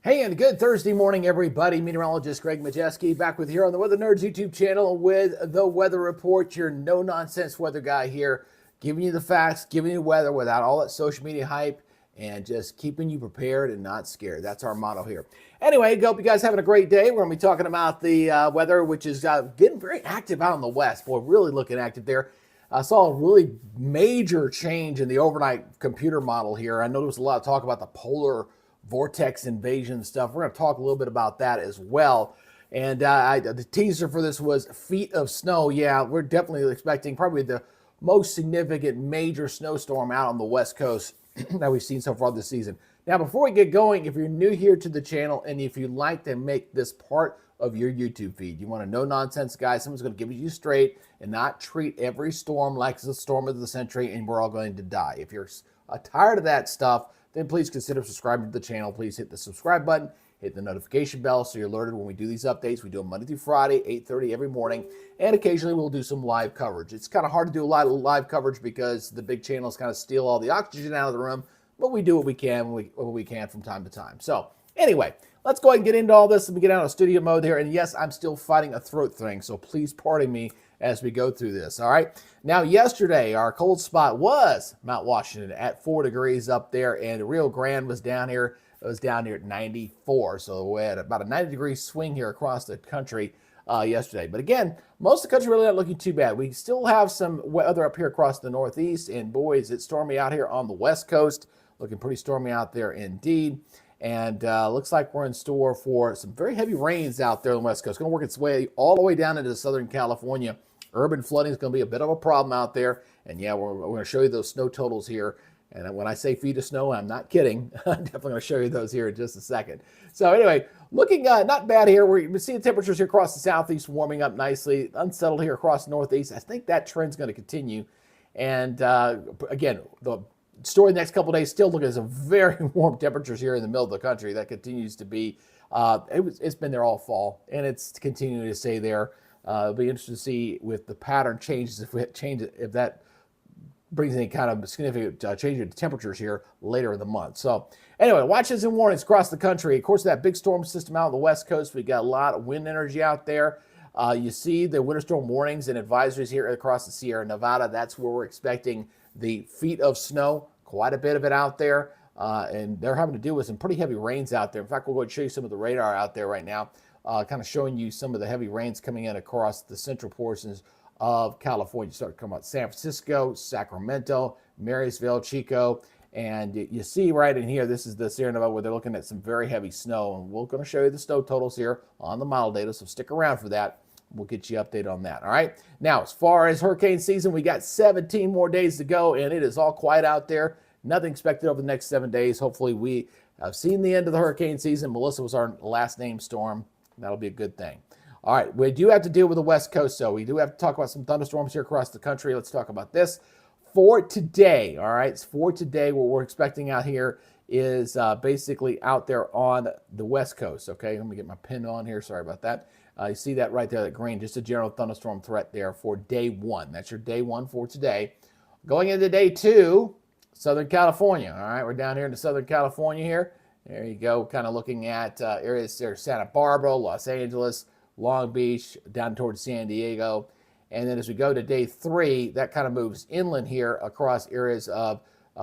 Hey, and good Thursday morning, everybody. Meteorologist Greg Majeski back with you here on the Weather Nerds YouTube channel with the Weather Report, your no-nonsense weather guy here, giving you the facts, giving you weather without all that social media hype, and just keeping you prepared and not scared. That's our motto here. Anyway, hope you guys having a great day. We're going to be talking about the weather, which is getting very active out in the west. Boy, really looking active there. I saw a really major change in the overnight computer model here. I know there was a lot of talk about the polar vortex invasion stuff. We're going to talk a little bit about that as well. And the teaser for this was feet of snow. Yeah, we're definitely expecting probably the most significant major snowstorm out on the West Coast that we've seen so far this season. Now, before we get going, if you're new here to the channel and if you'd like to make this part of your YouTube feed, you want a no-nonsense guy, someone's going to give it to you straight and not treat every storm like it's the storm of the century and we're all going to die. If you're tired of that stuff, then please consider subscribing to the channel. Please hit the subscribe button, hit the notification bell so you're alerted when we do these updates. We do them Monday through Friday, 8:30 every morning, and occasionally we'll do some live coverage. It's kind of hard to do a lot of live coverage because the big channels kind of steal all the oxygen out of the room, but we do what we can when we can from time to time. So anyway, let's go ahead and get into all this. Let me get out of studio mode here. And yes, I'm still fighting a throat thing, so please pardon me as we go through this, all right? Now, yesterday, our cold spot was Mount Washington at 4 degrees up there, and Rio Grande was down here. It was down here at 94, so we had about a 90-degree swing here across the country yesterday. But again, most of the country really not looking too bad. We still have some weather up here across the Northeast, and boy, is it stormy out here on the West Coast. Looking pretty stormy out there indeed. And looks like we're in store for some very heavy rains out there on the West Coast. It's going to work its way all the way down into Southern California. Urban flooding is going to be a bit of a problem out there. And yeah, we're going to show you those snow totals here. And when I say feet of snow, I'm not kidding. I'm definitely going to show you those here in just a second. So anyway, looking not bad here. We're seeing temperatures here across the southeast warming up nicely. Unsettled here across the northeast. I think that trend's going to continue. And again, the story the next couple of days still looking at some very warm temperatures here in the middle of the country. That continues to be, it's been there all fall, and it's continuing to stay there. It'll be interesting to see with the pattern changes, if that brings any kind of significant change in temperatures here later in the month. So anyway, watches and warnings across the country. Of course, that big storm system out on the West Coast, we got a lot of wind energy out there. You see the winter storm warnings and advisories here across the Sierra Nevada. That's where we're expecting the feet of snow, quite a bit of it out there. And they're having to deal with some pretty heavy rains out there. In fact, we'll go ahead and show you some of the radar out there right now. Kind of showing you some of the heavy rains coming in across the central portions of California. You start talking about San Francisco, Sacramento, Marysville, Chico, and you see right in here, this is the Sierra Nevada where they're looking at some very heavy snow, and we're going to show you the snow totals here on the model data, so stick around for that. We'll get you updated on that, all right? Now, as far as hurricane season, we got 17 more days to go, and it is all quiet out there. Nothing expected over the next 7 days. Hopefully, we have seen the end of the hurricane season. Melissa was our last named storm. That'll be a good thing. All right, we do have to deal with the West Coast, so we do have to talk about some thunderstorms here across the country. Let's talk about this. For today, all right, for today, what we're expecting out here is basically out there on the West Coast, okay? Let me get my pin on here. Sorry about that. You see that right there, that green, just a general thunderstorm threat there for day one. That's your day one for today. Going into day two, Southern California, all right? We're down here into Southern California here. There you go, kind of looking at areas there, Santa Barbara, Los Angeles, Long Beach, down towards San Diego. And then as we go to day three, that kind of moves inland here across areas of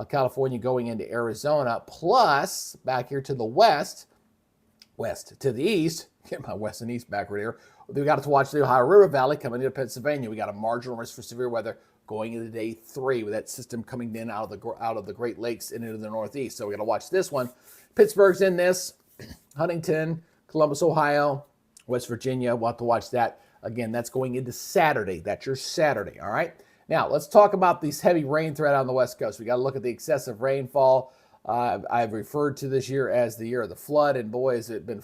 California going into Arizona, plus back here to the west to the east, get my west and east backward here, we got to watch the Ohio River Valley coming into Pennsylvania. We got a marginal risk for severe weather going into day three with that system coming in out of the Great Lakes and into the Northeast. So we got to watch this one. Pittsburgh's in this, Huntington, Columbus, Ohio, West Virginia. We'll have to watch that. Again, that's going into Saturday. That's your Saturday, all right? Now, let's talk about these heavy rain threat on the West Coast. We got to look at the excessive rainfall. I've referred to this year as the year of the flood, and boy, has it been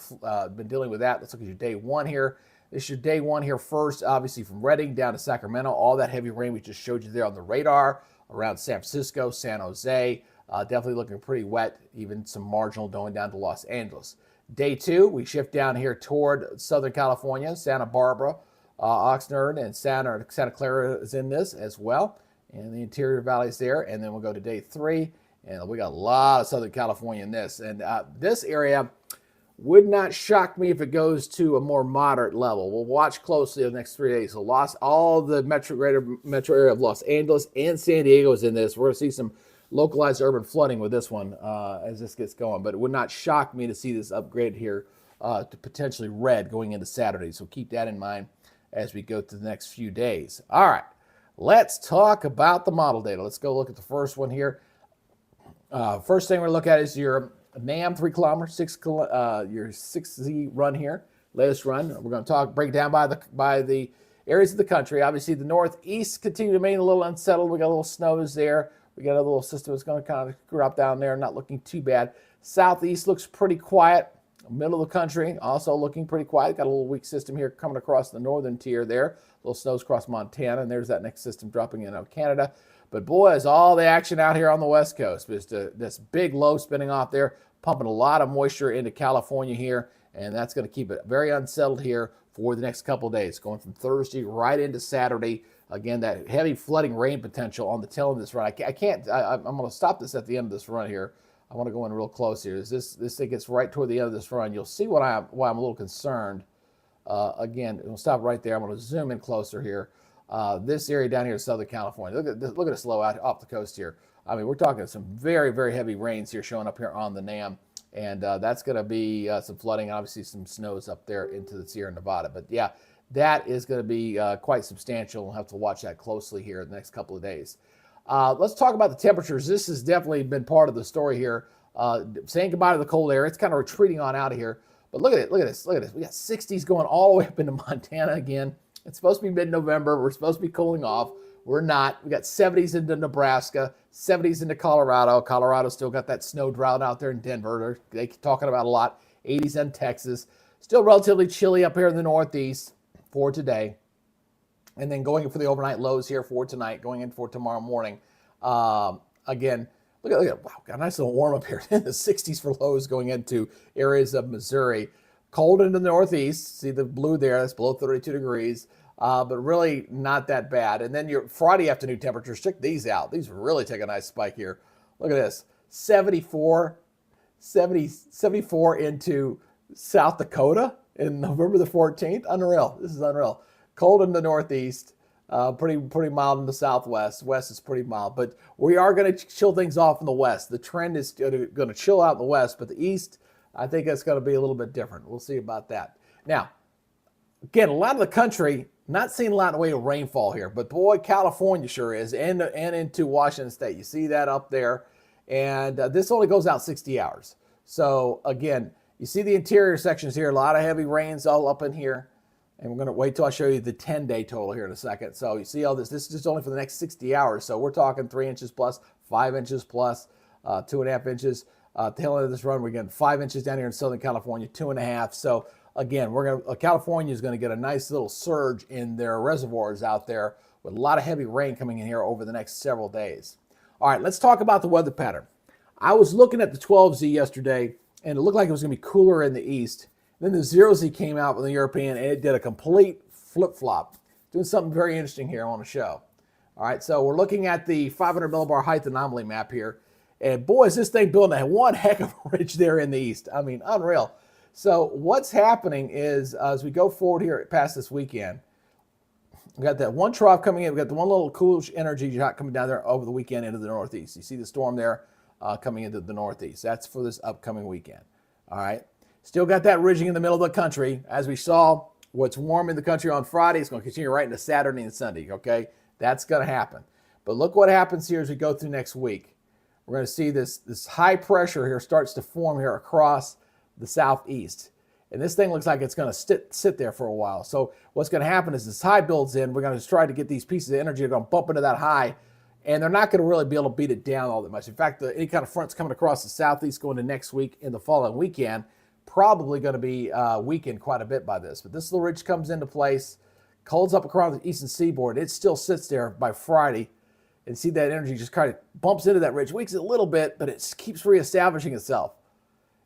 dealing with that. Let's look at your day one here. This is your day one here first, obviously from Redding down to Sacramento. All that heavy rain we just showed you there on the radar around San Francisco, San Jose. Definitely looking pretty wet, even some marginal going down to Los Angeles. Day two, we shift down here toward Southern California, Santa Barbara, Oxnard, and Santa Clara is in this as well, and the interior valleys there. And then we'll go to day three, and we got a lot of Southern California in this. And this area, Would not shock me if it goes to a more moderate level. We'll watch closely the next 3 days. So all the greater metro area of Los Angeles and San Diego is in this. We're going to see some localized urban flooding with this one as this gets going. But it would not shock me to see this upgrade here to potentially red going into Saturday. So keep that in mind as we go to the next few days. All right, let's talk about the model data. Let's go look at the first one here. First thing we're going to look at is your NAM 3 kilometer, your 6Z run here, latest run. We're going to break down by the areas of the country. Obviously, the northeast continue to remain a little unsettled. We got a little snows there. We got a little system that's going to kind of drop down there, not looking too bad. Southeast looks pretty quiet. Middle of the country also looking pretty quiet. Got a little weak system here coming across the northern tier there. Little snows across Montana, and there's that next system dropping in out of Canada. But boy, is all the action out here on the West Coast. Just this big low spinning off there, pumping a lot of moisture into California here, and that's going to keep it very unsettled here for the next couple of days, going from Thursday right into Saturday. Again, that heavy flooding rain potential on the tail of this run. I'm going to stop this at the end of this run here. I want to go in real close here. As this thing gets right toward the end of this run, you'll see why I'm a little concerned. Again, we'll stop right there. I'm going to zoom in closer here. This area down here in Southern California. Look at this low out off the coast here. I mean, we're talking some very, very heavy rains here showing up here on the NAM. And that's going to be some flooding, obviously some snows up there into the Sierra Nevada. But yeah, that is going to be quite substantial. We'll have to watch that closely here in the next couple of days. Let's talk about the temperatures. This has definitely been part of the story here. Saying goodbye to the cold air. It's kind of retreating on out of here. But look at it. Look at this. Look at this. We got 60s going all the way up into Montana again. It's supposed to be mid-November. We're supposed to be cooling off. We're not. We got 70s into Nebraska, 70s into Colorado. Colorado still got that snow drought out there in Denver. They're talking about a lot. 80s in Texas. Still relatively chilly up here in the Northeast for today. And then going for the overnight lows here for tonight, going in for tomorrow morning. Again, look at wow, got a nice little warm up here in the 60s for lows going into areas of Missouri. Cold into the Northeast. See the blue there, that's below 32 degrees. But really not that bad. And then your Friday afternoon temperatures, check these out. These really take a nice spike here. Look at this, 74 into South Dakota in November the 14th. Unreal. This is unreal. Cold in the Northeast, pretty mild in the Southwest. West is pretty mild, but we are going to chill things off in the West. The trend is going to chill out in the West, but the East, I think it's going to be a little bit different. We'll see about that. Now, again, a lot of the country not seeing a lot in the way of rainfall here, but boy, California sure is, and into Washington State. You see that up there, and this only goes out 60 hours. So again, you see the interior sections here, a lot of heavy rains all up in here. And we're going to wait till I show you the 10-day total here in a second. So you see all this. This is just only for the next 60 hours. So we're talking 3 inches plus, 5 inches plus, 2.5 inches. Tail end of this run, we're getting 5 inches down here in Southern California, 2.5. So again, California is going to get a nice little surge in their reservoirs out there with a lot of heavy rain coming in here over the next several days. All right, let's talk about the weather pattern. I was looking at the 12Z yesterday, and it looked like it was going to be cooler in the east. Then the 0Z came out with the European, and it did a complete flip-flop. Doing something very interesting here I want to show. All right, so we're looking at the 500 millibar height anomaly map here. And boy, is this thing building one heck of a ridge there in the east. I mean, unreal. So what's happening is as we go forward here past this weekend, we got that one trough coming in. We got the one little cool energy shot coming down there over the weekend into the Northeast. You see the storm there coming into the Northeast. That's for this upcoming weekend. All right. Still got that ridging in the middle of the country. As we saw, what's warm in the country on Friday is going to continue right into Saturday and Sunday, okay? That's going to happen. But look what happens here as we go through next week. We're going to see this high pressure here starts to form here across the southeast. And this thing looks like it's going to sit there for a while. So what's going to happen is this high builds in. We're going to try to get these pieces of energy. They're going to bump into that high, and they're not going to really be able to beat it down all that much. In fact, any kind of fronts coming across the southeast going to next week and the following weekend probably going to be weakened quite a bit by this. But this little ridge comes into place, colds up across the eastern seaboard. It still sits there by Friday. And see that energy just kind of bumps into that ridge, weakens it a little bit, but it keeps reestablishing itself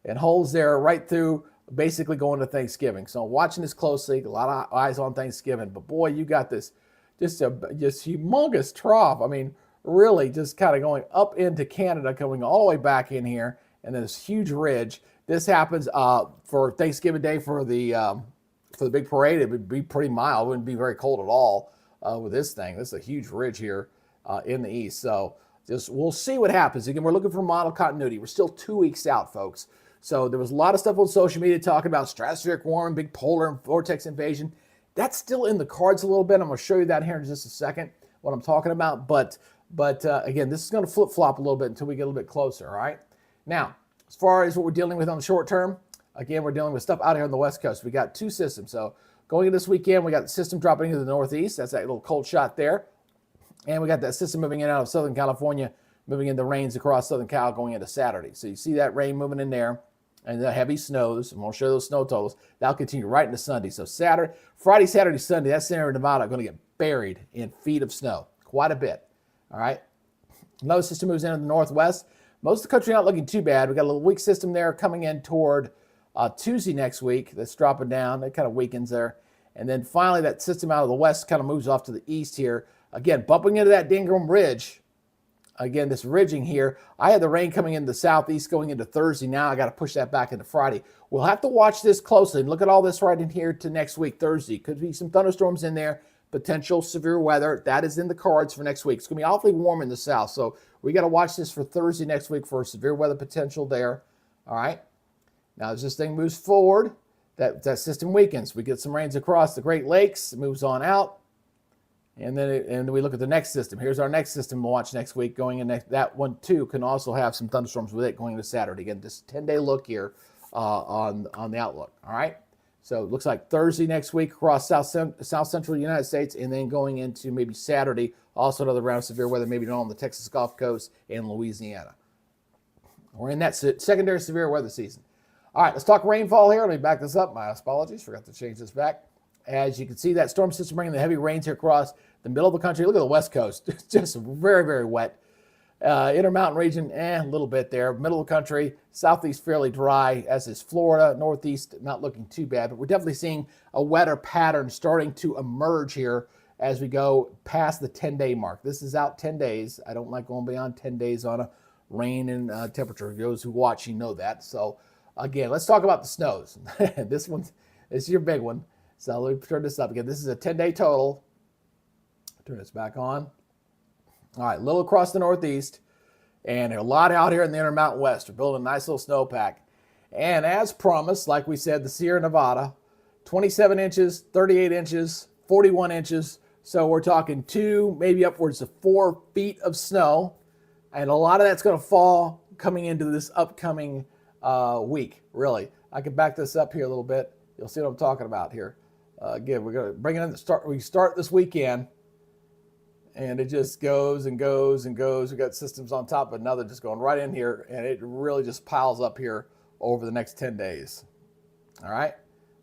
and holds there right through basically going to Thanksgiving. So I'm watching this closely, a lot of eyes on Thanksgiving. But boy, you got this just humongous trough. I mean, really just kind of going up into Canada, coming all the way back in here, and then this huge ridge. this happens for Thanksgiving Day for the big parade, it would be pretty mild. It wouldn't be very cold at all with this thing. This is a huge ridge here in the east. So we'll see what happens. Again, we're looking for model continuity. We're still 2 weeks out, folks. So there was a lot of stuff on social media talking about stratospheric warming, big polar vortex invasion. That's still in the cards a little bit. I'm going to show you that here in just a second, what I'm talking about. But again, this is going to flip-flop a little bit until we get a little bit closer, all right? Now, as far as what we're dealing with on the short term, again, we're dealing with stuff out here on the West Coast. We got two systems. So going into this weekend, we got the system dropping into the Northeast. That's that little cold shot there. And we got that system moving in out of Southern California, moving into rains across Southern Cal going into Saturday. So you see that rain moving in there and the heavy snows. And we'll show those snow totals. That'll continue right into Sunday. So Friday, Saturday, Sunday, that center of Nevada are going to get buried in feet of snow. Quite a bit. All right. Another system moves into the Northwest. Most of the country not looking too bad. We got a little weak system there coming in toward Tuesday next week. That's dropping down. That kind of weakens there. And then finally, that system out of the west kind of moves off to the east here. Again, bumping into that Dingram Ridge. Again, this ridging here. I had the rain coming into the southeast going into Thursday. Now I got to push that back into Friday. We'll have to watch this closely and look at all this right in here to next week, Thursday. Could be some thunderstorms in there. Potential severe weather. That is in the cards for next week. It's going to be awfully warm in the south. So we got to watch this for Thursday next week for severe weather potential there. All right. Now, as this thing moves forward, that system weakens. We get some rains across the Great Lakes. It moves on out. And then we look at the next system. Here's our next system to watch next week. Going in that one, too, can also have some thunderstorms with it going into Saturday. Again, this 10-day look here on the outlook. All right. So it looks like Thursday next week across south central United States, and then going into maybe Saturday, also another round of severe weather, maybe on the Texas Gulf Coast and Louisiana. We're in that secondary severe weather season. All right, let's talk rainfall here. Let me back this up. My apologies. Forgot to change this back. As you can see, that storm system bringing the heavy rains here across the middle of the country. Look at the West Coast. It's just very, very wet. Intermountain region, a little bit there. Middle of the country, southeast fairly dry, as is Florida. Northeast, not looking too bad. But we're definitely seeing a wetter pattern starting to emerge here as we go past the 10-day mark. This is out 10 days. I don't like going beyond 10 days on a rain and temperature. Those who watch, you know that. So, again, let's talk about the snows. This is your big one. So let me turn this up again. This is a 10-day total. Turn this back on. All right, a little across the Northeast, and a lot out here in the Intermountain West. We're building a nice little snowpack. And as promised, like we said, the Sierra Nevada, 27 inches, 38 inches, 41 inches. So we're talking 2, maybe upwards of 4 feet of snow. And a lot of that's going to fall coming into this upcoming week, really. I can back this up here a little bit. You'll see what I'm talking about here. Again, we're going to bring it in. We start this weekend. And it just goes and goes and goes. We got systems on top of another just going right in here, and it really just piles up here over the next 10 days. All right,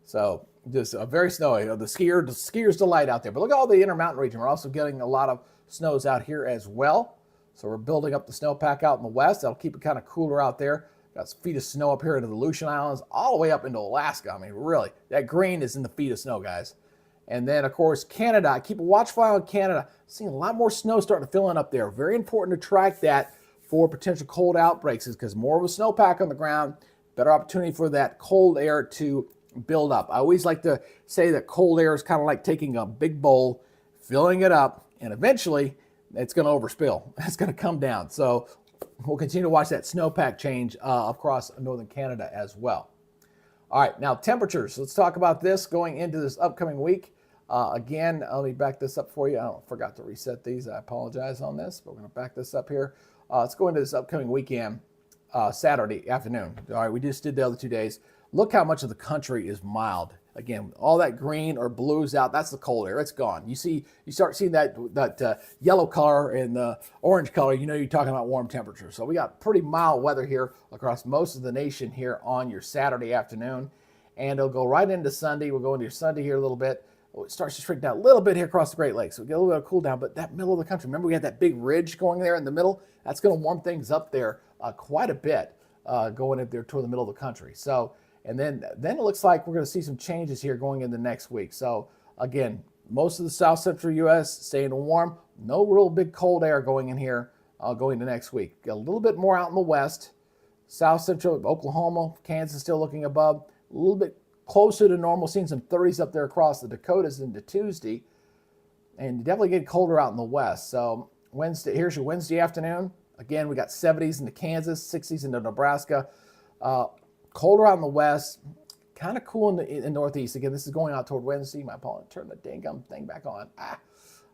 so just very snowy. The skiers delight out there. But look at all the Intermountain region. We're also getting a lot of snows out here as well. So we're building up the snowpack out in the west. That'll keep it kind of cooler out there. Got some feet of snow up here into the Aleutian Islands, all the way up into Alaska. I mean, really, that green is in the feet of snow, guys. And then, of course, Canada. I keep a watchful eye on Canada. Seeing a lot more snow starting to fill in up there. Very important to track that for potential cold outbreaks, because more of a snowpack on the ground, better opportunity for that cold air to build up. I always like to say that cold air is kind of like taking a big bowl, filling it up, and eventually it's going to overspill. It's going to come down. So we'll continue to watch that snowpack change across northern Canada as well. All right, now temperatures. Let's talk about this going into this upcoming week. Again, let me back this up for you. I forgot to reset these. I apologize on this, but we're going to back this up here. Let's go into this upcoming weekend, Saturday afternoon. All right, we just did the other 2 days. Look how much of the country is mild. Again, all that green or blues out, that's the cold air. It's gone. You start seeing that yellow color and the orange color, you know you're talking about warm temperatures. So we got pretty mild weather here across most of the nation here on your Saturday afternoon. And it'll go right into Sunday. We'll go into your Sunday here a little bit. It starts to shrink down a little bit here across the Great Lakes. So we get a little bit of cool down, but that middle of the country, remember we had that big ridge going there in the middle? That's going to warm things up there quite a bit going up there toward the middle of the country. So, and then it looks like we're going to see some changes here going into next week. So again, most of the south central U.S. staying warm. No real big cold air going in here going into next week. Got a little bit more out in the west. South Central Oklahoma, Kansas still looking above. A little bit closer to normal, seeing some 30s up there across the Dakotas into Tuesday. And definitely get colder out in the west. So Wednesday, here's your Wednesday afternoon. Again, we got 70s into Kansas, 60s into Nebraska. Colder out in the west, kind of cool in the northeast. Again, this is going out toward Wednesday. My opponent turned the dang gum thing back on. I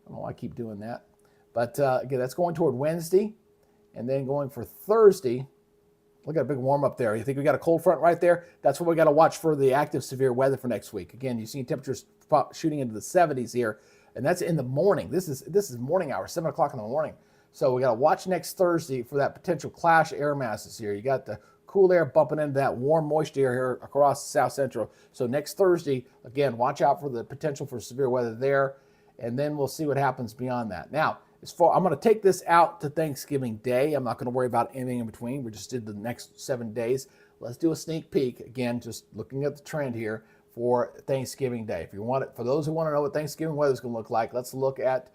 don't know why I keep doing that. But again, that's going toward Wednesday. And then going for Thursday, look at a big warm up there. You think we got a cold front right there? That's what we got to watch for the active severe weather for next week. Again, you've seen temperatures shooting into the 70s here, and that's in the morning. This is morning hours, 7 o'clock in the morning. So we got to watch next Thursday for that potential clash air masses here. You got the cool air bumping into that warm, moist air here across South Central. So next Thursday, again, watch out for the potential for severe weather there, and then we'll see what happens beyond that. Now, I'm going to take this out to Thanksgiving Day. I'm not going to worry about anything in between. We just did the next 7 days. Let's do a sneak peek. Again, just looking at the trend here for Thanksgiving Day. If you want it, for those who want to know what Thanksgiving weather is going to look like, let's look at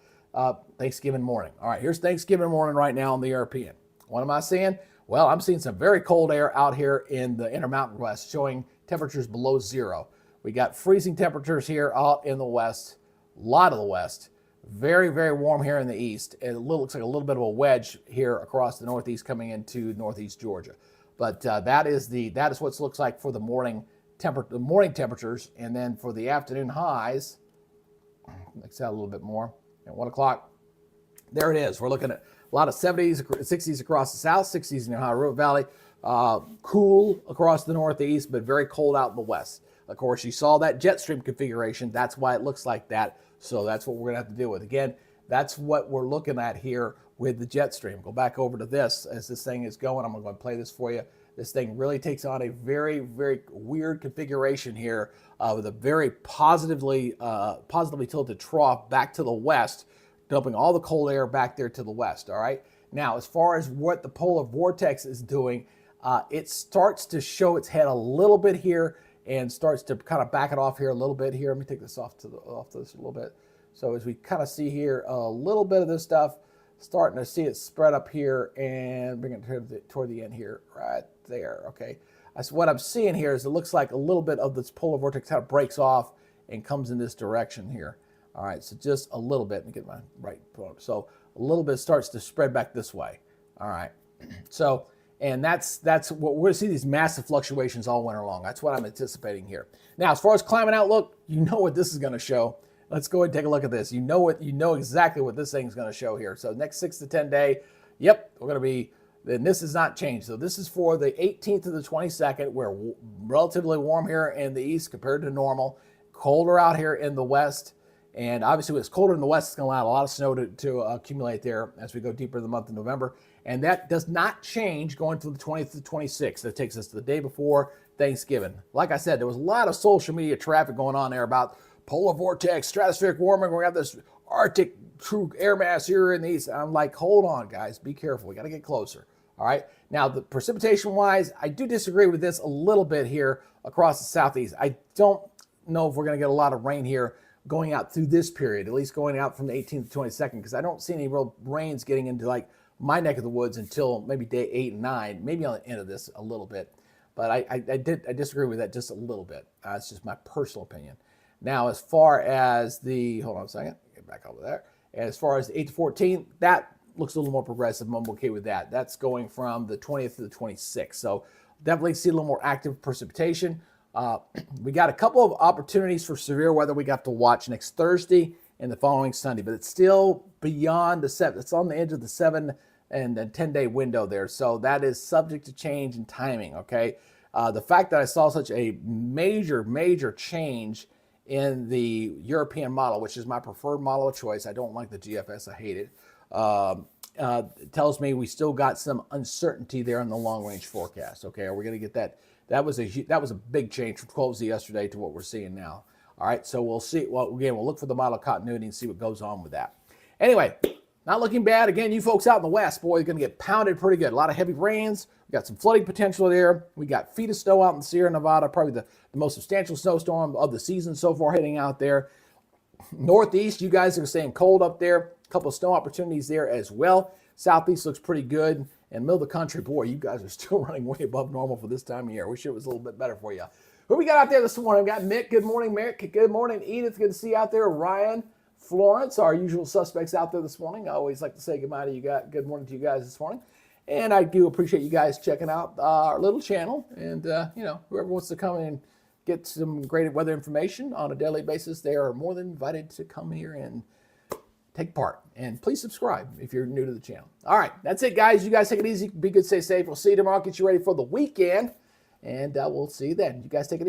Thanksgiving morning. All right, here's Thanksgiving morning right now in the European. What am I seeing? Well, I'm seeing some very cold air out here in the Intermountain West, showing temperatures below zero. We got freezing temperatures here out in the west, a lot of the west. Very, very warm here in the east. It looks like a little bit of a wedge here across the northeast coming into northeast Georgia. But that is what it looks like for the morning temperatures. And then for the afternoon highs, mix out a little bit more. At 1 o'clock, there it is. We're looking at a lot of 70s, 60s across the south, 60s in the Ohio River Valley. Cool across the northeast, but very cold out in the west. Of course, you saw that jet stream configuration. That's why it looks like that. So that's what we're going to have to deal with. Again, that's what we're looking at here with the jet stream. Go back over to this as this thing is going. I'm going to go and play this for you. This thing really takes on a very, very weird configuration here with a very positively tilted trough back to the west, dumping all the cold air back there to the west. All right. Now, as far as what the polar vortex is doing, it starts to show its head a little bit here and starts to kind of back it off here a little bit here. Let me take this off this a little bit. So as we kind of see here, a little bit of this stuff, starting to see it spread up here and bring it toward the end here, right there, okay? So what I'm seeing here is it looks like a little bit of this polar vortex kind of breaks off and comes in this direction here. All right, so just a little bit. Let me get my right point. So a little bit starts to spread back this way. All right, so, and that's what we're going to see, these massive fluctuations all winter long. That's what I'm anticipating here. Now, as far as climate outlook, you know what this is going to show. Let's go ahead and take a look at this. You know exactly what this thing is going to show here. So next 6 to 10 day, yep, we're going to be, and this has not changed. So this is for the 18th to the 22nd. We're relatively warm here in the east compared to normal. Colder out here in the west. And obviously, when it's colder in the west, it's going to allow a lot of snow to accumulate there as we go deeper in the month of November. And that does not change going from the 20th to the 26th. That takes us to the day before Thanksgiving. Like I said, there was a lot of social media traffic going on there about polar vortex, stratospheric warming. We're going to have this Arctic true air mass here in the east. I'm like, hold on, guys. Be careful. We got to get closer. All right. Now, the precipitation-wise, I do disagree with this a little bit here across the southeast. I don't know if we're going to get a lot of rain here going out through this period, at least going out from the 18th to 22nd, because I don't see any real rains getting into like my neck of the woods until maybe day 8 and 9, maybe on the end of this a little bit. But I disagree with that just a little bit. It's just my personal opinion. Now, as far as the, hold on a second, get back over there. As far as the 8 to 14, that looks a little more progressive. I'm okay with that. That's going from the 20th to the 26th. So definitely see a little more active precipitation. We got a couple of opportunities for severe weather we got to watch next Thursday and the following Sunday, but it's still beyond the 7. It's on the edge of the 7 and 10-day window there. So that is subject to change in timing, okay? The fact that I saw such a major change in the European model, which is my preferred model of choice. I don't like the GFS. I hate it. It tells me we still got some uncertainty there in the long-range forecast. Okay, are we going to get that? That was a big change from 12Z yesterday to what we're seeing now. All right, so we'll see. Well, again, we'll look for the model continuity and see what goes on with that. Anyway, not looking bad. Again, you folks out in the west, boy, you're going to get pounded pretty good. A lot of heavy rains. We got some flooding potential there. We got feet of snow out in Sierra Nevada, probably the most substantial snowstorm of the season so far hitting out there. Northeast, you guys are staying cold up there. A couple of snow opportunities there as well. Southeast looks pretty good. And middle of the country, boy, you guys are still running way above normal for this time of year. Wish it was a little bit better for you. Who we got out there this morning? We got Mick. Good morning, Mick. Good morning, Edith. Good to see you out there. Ryan, Florence, our usual suspects out there this morning. I always like to say good morning to you guys this morning. And I do appreciate you guys checking out our little channel. And, whoever wants to come in and get some great weather information on a daily basis, they are more than invited to come here and take part. And please subscribe if you're new to the channel. All right, that's it, guys. You guys take it easy. Be good, stay safe. We'll see you tomorrow. Get you ready for the weekend. And we'll see you then. You guys take it easy.